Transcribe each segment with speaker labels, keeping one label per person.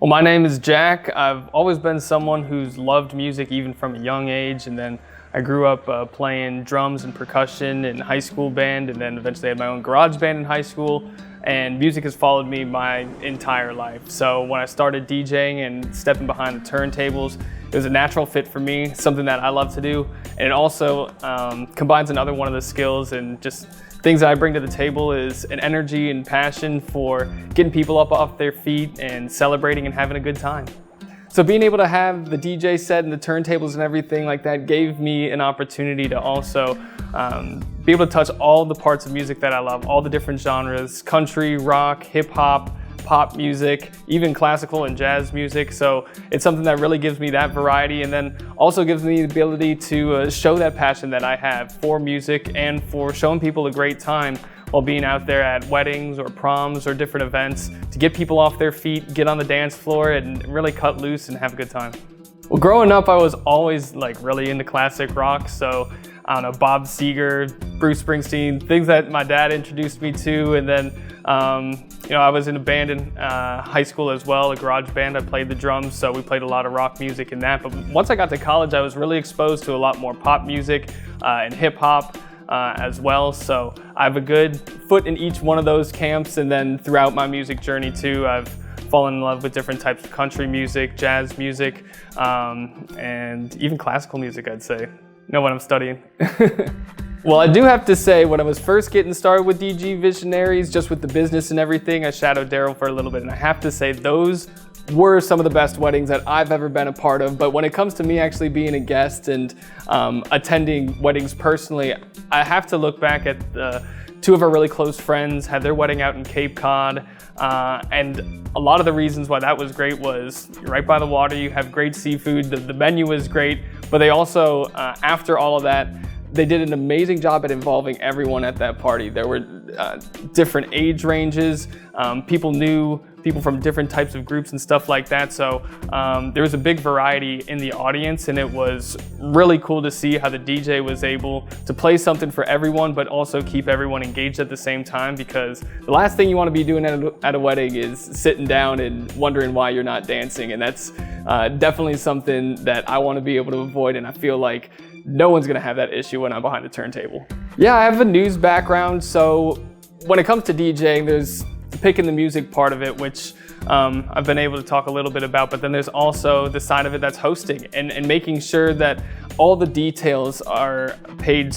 Speaker 1: Well, my name is Jack. I've always been someone who's loved music even from a young age, and then I grew up playing drums and percussion in high school band, and then eventually had my own garage band in high school, and music has followed me my entire life. So when I started DJing and stepping behind the turntables, it was a natural fit for me, something that I love to do, and it also combines another one of the skills and just things that I bring to the table is an energy and passion for getting people up off their feet and celebrating and having a good time. So being able to have the DJ set and the turntables and everything like that gave me an opportunity to also be able to touch all the parts of music that I love, all the different genres, country, rock, hip hop, pop music, even classical and jazz music. So it's something that really gives me that variety, and then also gives me the ability to show that passion that I have for music and for showing people a great time while being out there at weddings or proms or different events to get people off their feet, get on the dance floor and really cut loose and have a good time. Well, growing up, I was always really into classic rock. So I don't know, Bob Seger, Bruce Springsteen, things that my dad introduced me to. And then, I was in a band in high school as well, a garage band. I played the drums, so we played a lot of rock music in that. But once I got to college, I was really exposed to a lot more pop music and hip hop as well. So I have a good foot in each one of those camps. And then throughout my music journey too, I've fallen in love with different types of country music, jazz music, and even classical music, I'd say. You know what I'm studying. Well, I do have to say, when I was first getting started with DG Visionaries, just with the business and everything, I shadowed Daryl for a little bit, and I have to say those were some of the best weddings that I've ever been a part of. But when it comes to me actually being a guest and attending weddings personally, I have to look back at two of our really close friends had their wedding out in Cape Cod, and a lot of the reasons why that was great was you're right by the water, you have great seafood, the menu was great, but they also, after all of that, they did an amazing job at involving everyone at that party. There were different age ranges, people knew people from different types of groups and stuff like that. So there was a big variety in the audience, and it was really cool to see how the DJ was able to play something for everyone, but also keep everyone engaged at the same time, because the last thing you want to be doing at a wedding is sitting down and wondering why you're not dancing. And that's definitely something that I want to be able to avoid, and I feel like no one's gonna have that issue when I'm behind a turntable. Yeah, I have a news background, so when it comes to DJing, there's picking the music part of it, which I've been able to talk a little bit about, but then there's also the side of it that's hosting and making sure that all the details are paid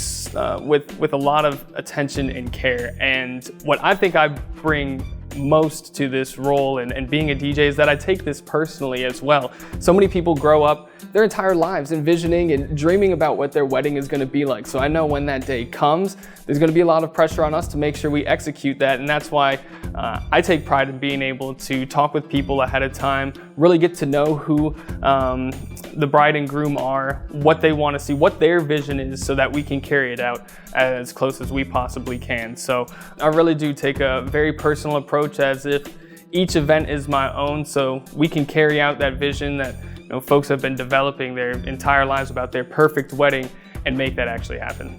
Speaker 1: with a lot of attention and care. And what I think I bring most to this role and being a DJ is that I take this personally as well. So many people grow up their entire lives envisioning and dreaming about what their wedding is going to be like. So I know when that day comes, there's going to be a lot of pressure on us to make sure we execute that. And that's why I take pride in being able to talk with people ahead of time, really get to know who the bride and groom are, what they want to see, what their vision is, so that we can carry it out as close as we possibly can. So I really do take a very personal approach, as if each event is my own, so we can carry out that vision that folks have been developing their entire lives about their perfect wedding and make that actually happen.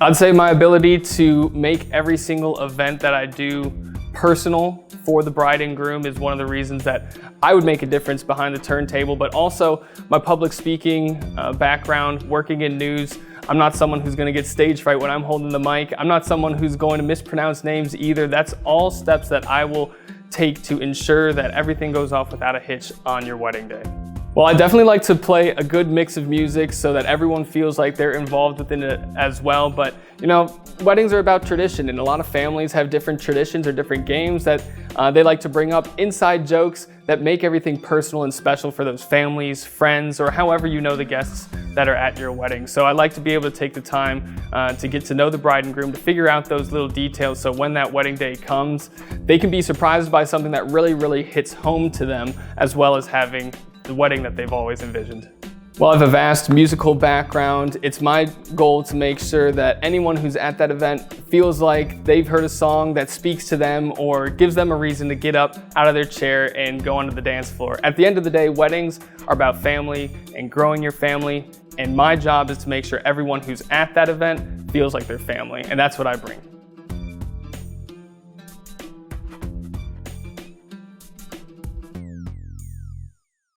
Speaker 1: I'd say my ability to make every single event that I do personal for the bride and groom is one of the reasons that I would make a difference behind the turntable, but also my public speaking background, working in news. I'm not someone who's going to get stage fright when I'm holding the mic. I'm not someone who's going to mispronounce names either. That's all steps that I will take to ensure that everything goes off without a hitch on your wedding day. Well, I definitely like to play a good mix of music so that everyone feels like they're involved within it as well. But weddings are about tradition, and a lot of families have different traditions or different games that they like to bring up, inside jokes that make everything personal and special for those families, friends, or however the guests that are at your wedding. So I like to be able to take the time to get to know the bride and groom, to figure out those little details, so when that wedding day comes, they can be surprised by something that really, really hits home to them, as well as having the wedding that they've always envisioned. Well, I have a vast musical background. It's my goal to make sure that anyone who's at that event feels like they've heard a song that speaks to them or gives them a reason to get up out of their chair and go onto the dance floor. At the end of the day, weddings are about family and growing your family, and my job is to make sure everyone who's at that event feels like they're family, and that's what I bring.